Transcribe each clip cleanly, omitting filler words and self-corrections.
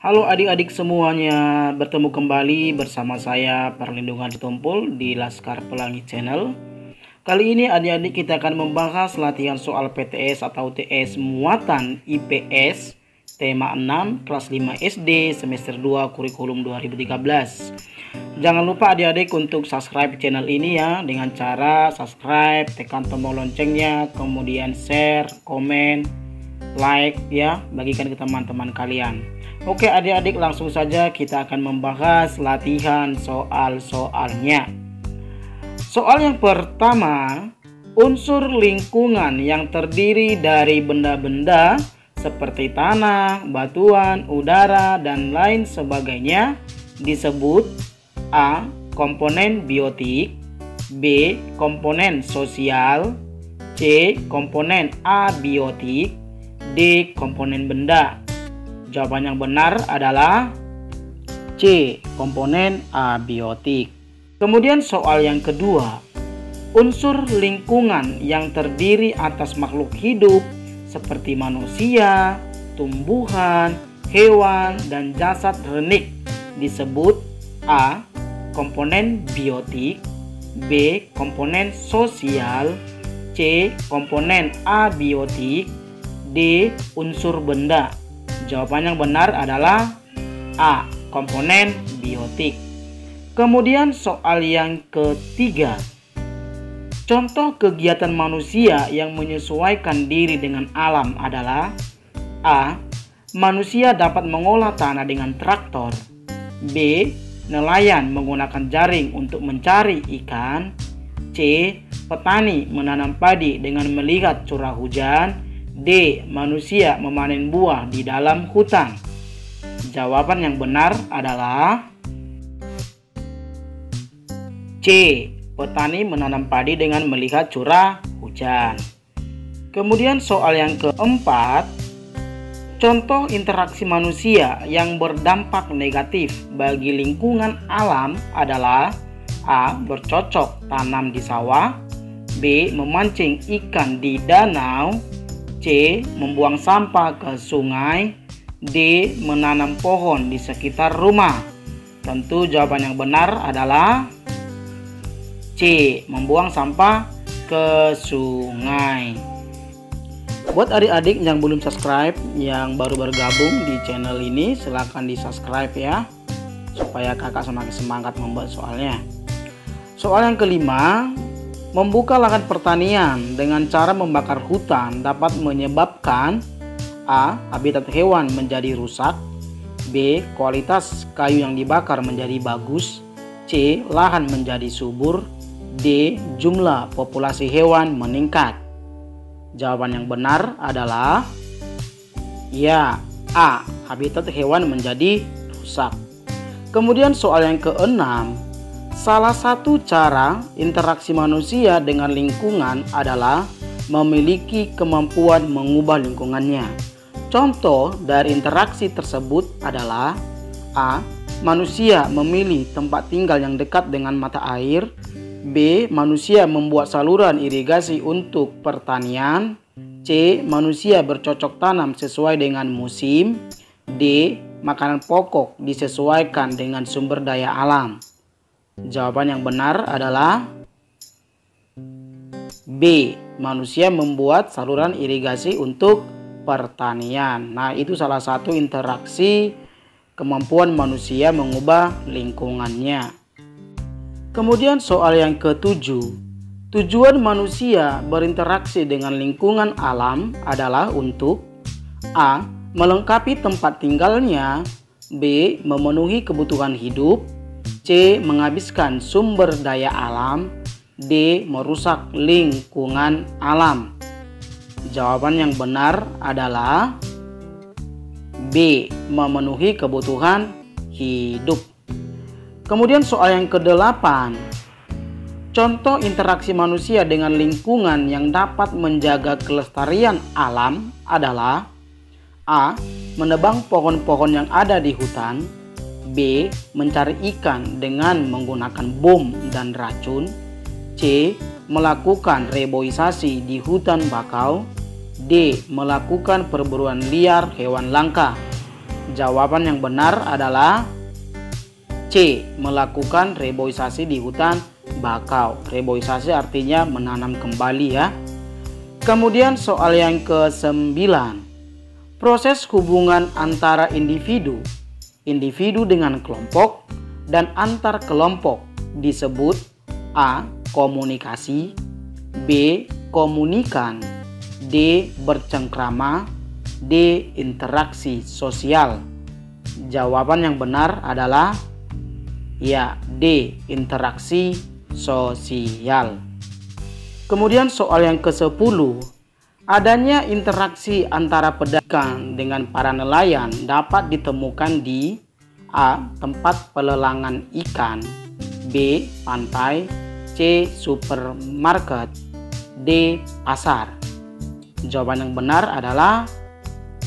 Halo adik-adik semuanya, bertemu kembali bersama saya Perlindungan Tumpul di Laskar Pelangi Channel. Kali ini adik-adik kita akan membahas latihan soal PTS atau TS muatan IPS tema 6 kelas 5 SD semester 2 kurikulum 2013. Jangan lupa adik-adik untuk subscribe channel ini ya, dengan cara subscribe, tekan tombol loncengnya, kemudian share, komen, like ya, bagikan ke teman-teman kalian. Oke adik-adik, langsung saja kita akan membahas latihan soal-soalnya. Soal yang pertama, unsur lingkungan yang terdiri dari benda-benda seperti tanah, batuan, udara, dan lain sebagainya disebut A. Komponen biotik, B. Komponen sosial, C. Komponen abiotik, D. Komponen benda. Jawaban yang benar adalah C. Komponen abiotik. Kemudian soal yang kedua, unsur lingkungan yang terdiri atas makhluk hidup seperti manusia, tumbuhan, hewan, dan jasad renik disebut A. Komponen biotik, B. Komponen sosial, C. Komponen abiotik, D. Unsur benda. Jawaban yang benar adalah A. Komponen biotik. Kemudian soal yang ketiga, contoh kegiatan manusia yang menyesuaikan diri dengan alam adalah A. Manusia dapat mengolah tanah dengan traktor, B. Nelayan menggunakan jaring untuk mencari ikan, C. Petani menanam padi dengan melihat curah hujan, D. Manusia memanen buah di dalam hutan. Jawaban yang benar adalah C. Petani menanam padi dengan melihat curah hujan. Kemudian soal yang keempat, contoh interaksi manusia yang berdampak negatif bagi lingkungan alam adalah A. Bercocok tanam di sawah, B. Memancing ikan di danau, C. Membuang sampah ke sungai, D. Menanam pohon di sekitar rumah. Tentu jawaban yang benar adalah C. Membuang sampah ke sungai. Buat adik-adik yang belum subscribe, yang baru bergabung di channel ini, silahkan di subscribe ya, supaya kakak semakin semangat membuat soalnya. Soal yang kelima, membuka lahan pertanian dengan cara membakar hutan dapat menyebabkan A. Habitat hewan menjadi rusak, B. Kualitas kayu yang dibakar menjadi bagus, C. Lahan menjadi subur, D. Jumlah populasi hewan meningkat. Jawaban yang benar adalah ya, A. Habitat hewan menjadi rusak. Kemudian soal yang keenam, salah satu cara interaksi manusia dengan lingkungan adalah memiliki kemampuan mengubah lingkungannya. Contoh dari interaksi tersebut adalah A. Manusia memilih tempat tinggal yang dekat dengan mata air, B. Manusia membuat saluran irigasi untuk pertanian, C. Manusia bercocok tanam sesuai dengan musim, D. Makanan pokok disesuaikan dengan sumber daya alam. Jawaban yang benar adalah B. Manusia membuat saluran irigasi untuk pertanian. Nah, itu salah satu interaksi kemampuan manusia mengubah lingkungannya. Kemudian soal yang ketujuh, tujuan manusia berinteraksi dengan lingkungan alam adalah untuk A. Melengkapi tempat tinggalnya, B. Memenuhi kebutuhan hidup, C. Menghabiskan sumber daya alam, D. Merusak lingkungan alam. Jawaban yang benar adalah B. Memenuhi kebutuhan hidup. Kemudian soal yang kedelapan, contoh interaksi manusia dengan lingkungan yang dapat menjaga kelestarian alam adalah A. Menebang pohon-pohon yang ada di hutan, B. Mencari ikan dengan menggunakan bom dan racun, C. Melakukan reboisasi di hutan bakau, D. Melakukan perburuan liar hewan langka. Jawaban yang benar adalah C. Melakukan reboisasi di hutan bakau. Reboisasi artinya menanam kembali ya. Kemudian soal yang ke-9. Proses hubungan antara individu dengan kelompok, dan antar kelompok disebut A. Komunikasi, B. Komunikan, D. Bercengkrama, D. Interaksi sosial. Jawaban yang benar adalah ya, D. Interaksi sosial. Kemudian soal yang ke-10. Adanya interaksi antara pedagang dengan para nelayan dapat ditemukan di A. Tempat pelelangan ikan, B. Pantai, C. Supermarket, D. Pasar. Jawaban yang benar adalah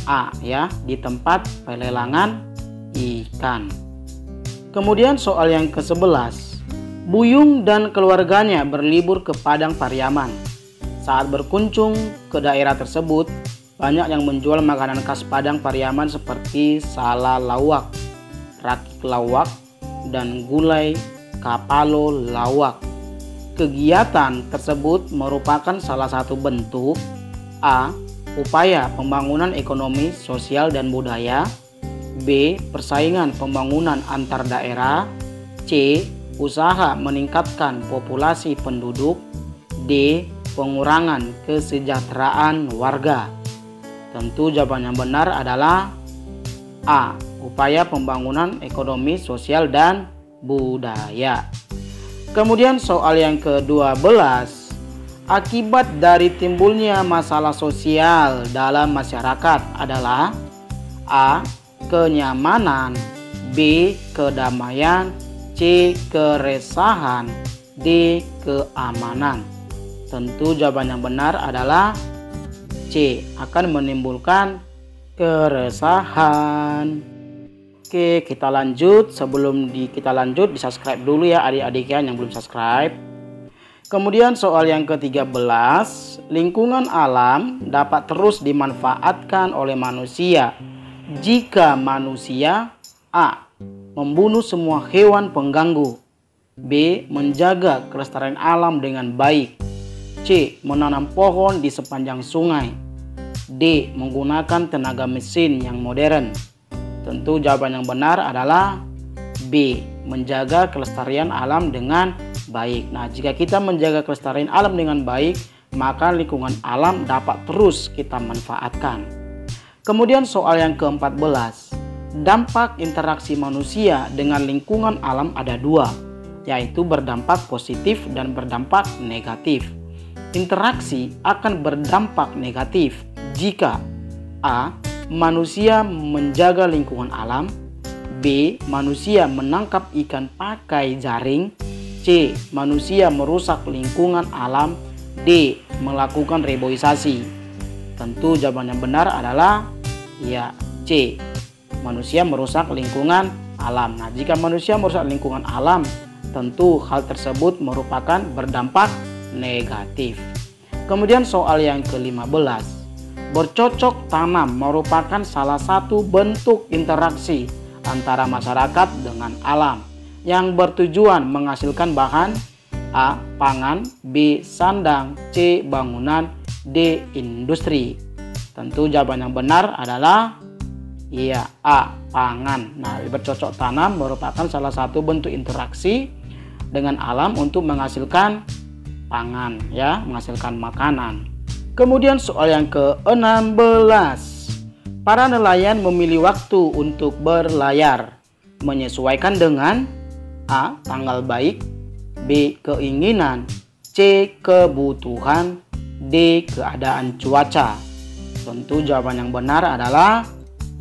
A ya, di tempat pelelangan ikan. Kemudian soal yang ke-11. Buyung dan keluarganya berlibur ke Padang Pariaman. Saat berkunjung ke daerah tersebut, banyak yang menjual makanan khas Padang Pariaman seperti sala lawak, rakik lawak, dan gulai kapalo lawak. Kegiatan tersebut merupakan salah satu bentuk A. Upaya pembangunan ekonomi, sosial, dan budaya, B. Persaingan pembangunan antar daerah, C. Usaha meningkatkan populasi penduduk, D. Pengurangan kesejahteraan warga. Tentu jawaban yang benar adalah A. Upaya pembangunan ekonomi, sosial, dan budaya. Kemudian soal yang ke-12. Akibat dari timbulnya masalah sosial dalam masyarakat adalah A. Kenyamanan, B. Kedamaian, C. Keresahan, D. Keamanan. Tentu jawaban yang benar adalah C. Akan menimbulkan keresahan. Oke, kita lanjut. Sebelum kita lanjut, di subscribe dulu ya adik-adik yang belum subscribe. Kemudian soal yang ke-13. Lingkungan alam dapat terus dimanfaatkan oleh manusia jika manusia A. Membunuh semua hewan pengganggu, B. Menjaga kelestarian alam dengan baik, C. Menanam pohon di sepanjang sungai, D. Menggunakan tenaga mesin yang modern. Tentu jawaban yang benar adalah B. Menjaga kelestarian alam dengan baik. Nah, jika kita menjaga kelestarian alam dengan baik, maka lingkungan alam dapat terus kita manfaatkan. Kemudian soal yang ke-14. Dampak interaksi manusia dengan lingkungan alam ada dua, yaitu berdampak positif dan berdampak negatif. Interaksi akan berdampak negatif jika A. Manusia menjaga lingkungan alam, B. Manusia menangkap ikan pakai jaring, C. Manusia merusak lingkungan alam, D. Melakukan reboisasi. Tentu jawaban yang benar adalah ya, C. Manusia merusak lingkungan alam. Nah, jika manusia merusak lingkungan alam, tentu hal tersebut merupakan berdampak negatif. Kemudian soal yang ke-15. Bercocok tanam merupakan salah satu bentuk interaksi antara masyarakat dengan alam yang bertujuan menghasilkan bahan A. Pangan, B. Sandang, C. Bangunan, D. Industri. Tentu jawaban yang benar adalah iya, A. Pangan. Nah, bercocok tanam merupakan salah satu bentuk interaksi dengan alam untuk menghasilkan pangan ya, menghasilkan makanan. Kemudian soal yang ke-16. Para nelayan memilih waktu untuk berlayar menyesuaikan dengan A. Tanggal baik, B. Keinginan, C. Kebutuhan, D. Keadaan cuaca. Tentu jawaban yang benar adalah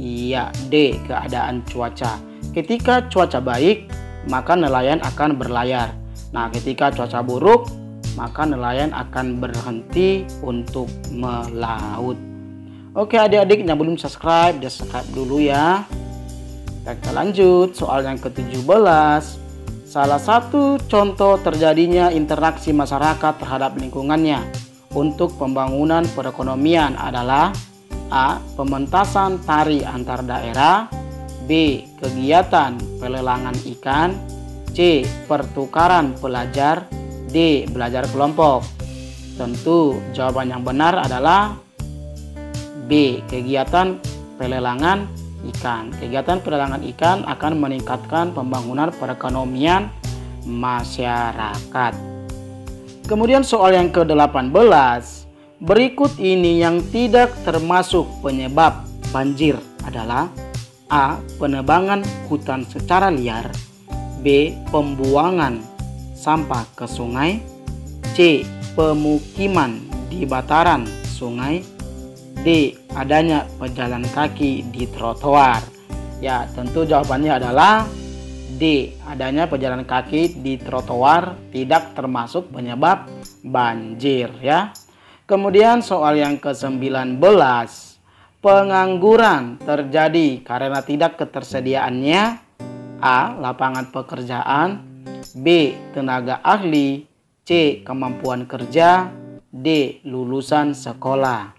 iya, D. Keadaan cuaca. Ketika cuaca baik, maka nelayan akan berlayar. Nah, ketika cuaca buruk, maka nelayan akan berhenti untuk melaut. Oke adik-adik yang belum subscribe, subscribe dulu ya. Kita lanjut soal yang ke-17. Salah satu contoh terjadinya interaksi masyarakat terhadap lingkungannya untuk pembangunan perekonomian adalah A. Pementasan tari antar daerah, B. Kegiatan pelelangan ikan. C. Pertukaran pelajar. D. Belajar kelompok. Tentu jawaban yang benar adalah B. Kegiatan pelelangan ikan. Kegiatan pelelangan ikan akan meningkatkan pembangunan perekonomian masyarakat. Kemudian soal yang ke-18. Berikut ini yang tidak termasuk penyebab banjir adalah A. Penebangan hutan secara liar. B. Pembuangan sampah ke sungai. C. Pemukiman di bataran sungai. D. Adanya pejalan kaki di trotoar. Ya, tentu jawabannya adalah D. Adanya pejalan kaki di trotoar tidak termasuk penyebab banjir ya. Kemudian soal yang ke-19. Pengangguran terjadi karena tidak ketersediaannya A. Lapangan pekerjaan. B. Tenaga ahli. C. Kemampuan kerja. D. Lulusan sekolah.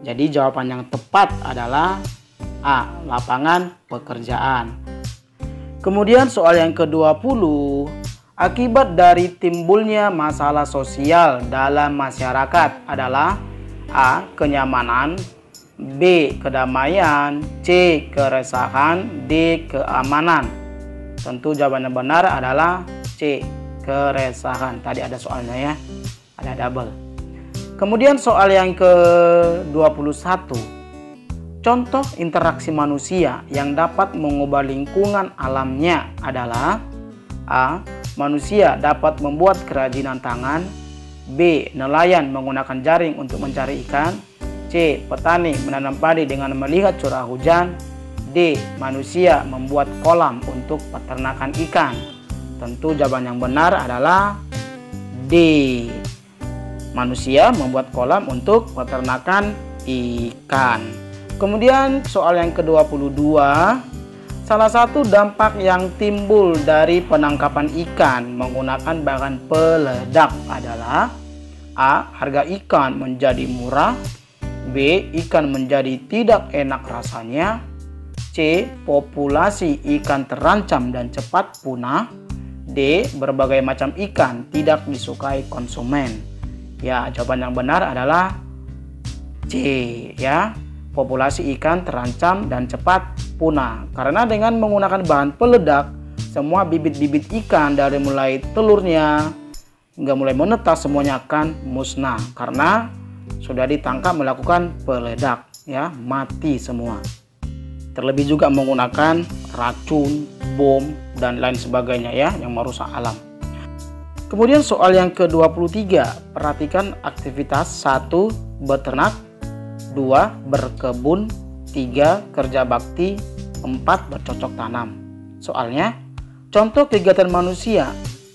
Jadi jawaban yang tepat adalah A. Lapangan pekerjaan. Kemudian soal yang ke-20. Akibat dari timbulnya masalah sosial dalam masyarakat adalah A. Kenyamanan. B. Kedamaian. C. Keresahan. D. Keamanan. Tentu jawaban yang benar adalah C. Keresahan. Tadi ada soalnya ya, ada double. Kemudian soal yang ke-21. Contoh interaksi manusia yang dapat mengubah lingkungan alamnya adalah A. Manusia dapat membuat kerajinan tangan. B. Nelayan menggunakan jaring untuk mencari ikan. C. Petani menanam padi dengan melihat curah hujan. D. Manusia membuat kolam untuk peternakan ikan. Tentu jawaban yang benar adalah D. Manusia membuat kolam untuk peternakan ikan. Kemudian soal yang ke-22. Salah satu dampak yang timbul dari penangkapan ikan menggunakan bahan peledak adalah A. Harga ikan menjadi murah. B. Ikan menjadi tidak enak rasanya. C. Populasi ikan terancam dan cepat punah. D. Berbagai macam ikan tidak disukai konsumen. Ya, jawaban yang benar adalah C ya. Populasi ikan terancam dan cepat punah. Karena dengan menggunakan bahan peledak, semua bibit-bibit ikan dari mulai telurnya hingga mulai menetas semuanya akan musnah karena sudah ditangkap melakukan peledak ya, mati semua. Terlebih juga menggunakan racun, bom dan lain sebagainya ya yang merusak alam. Kemudian soal yang ke-23, perhatikan aktivitas 1. Beternak. 2. Berkebun. 3. Kerja bakti. 4. Bercocok tanam. Soalnya, contoh kegiatan manusia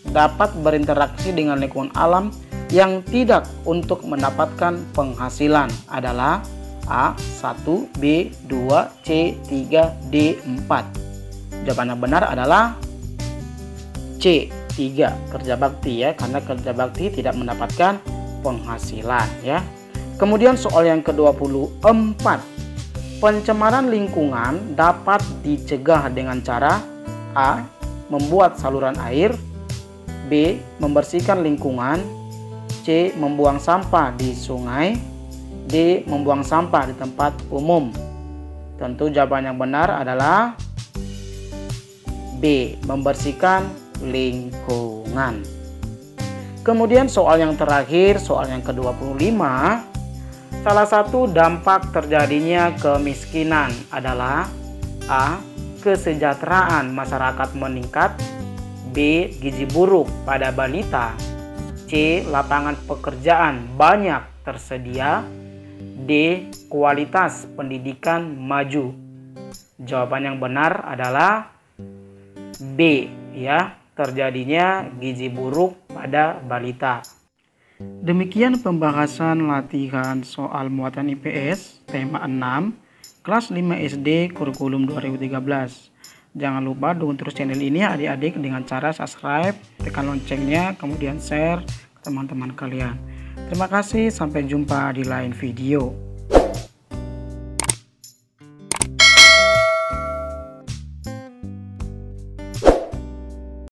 dapat berinteraksi dengan lingkungan alam yang tidak untuk mendapatkan penghasilan adalah A. 1. B. 2. C. 3. D. 4. Jawaban yang benar adalah C. 3. Kerja bakti ya, karena kerja bakti tidak mendapatkan penghasilan ya. Kemudian soal yang ke-24. Pencemaran lingkungan dapat dicegah dengan cara A. Membuat saluran air. B. Membersihkan lingkungan. C. Membuang sampah di sungai. D. Membuang sampah di tempat umum. Tentu jawaban yang benar adalah B. Membersihkan lingkungan. Kemudian soal yang terakhir, soal yang ke-25. Salah satu dampak terjadinya kemiskinan adalah A. Kesejahteraan masyarakat meningkat. B. Gizi buruk pada balita. C. Lapangan pekerjaan banyak tersedia. D. Kualitas pendidikan maju. Jawaban yang benar adalah B ya, terjadinya gizi buruk pada balita. Demikian pembahasan latihan soal muatan IPS tema 6 kelas 5 SD kurikulum 2013. Jangan lupa dukung terus channel ini adik-adik dengan cara subscribe, tekan loncengnya, kemudian share ke teman-teman kalian. Terima kasih, sampai jumpa di lain video.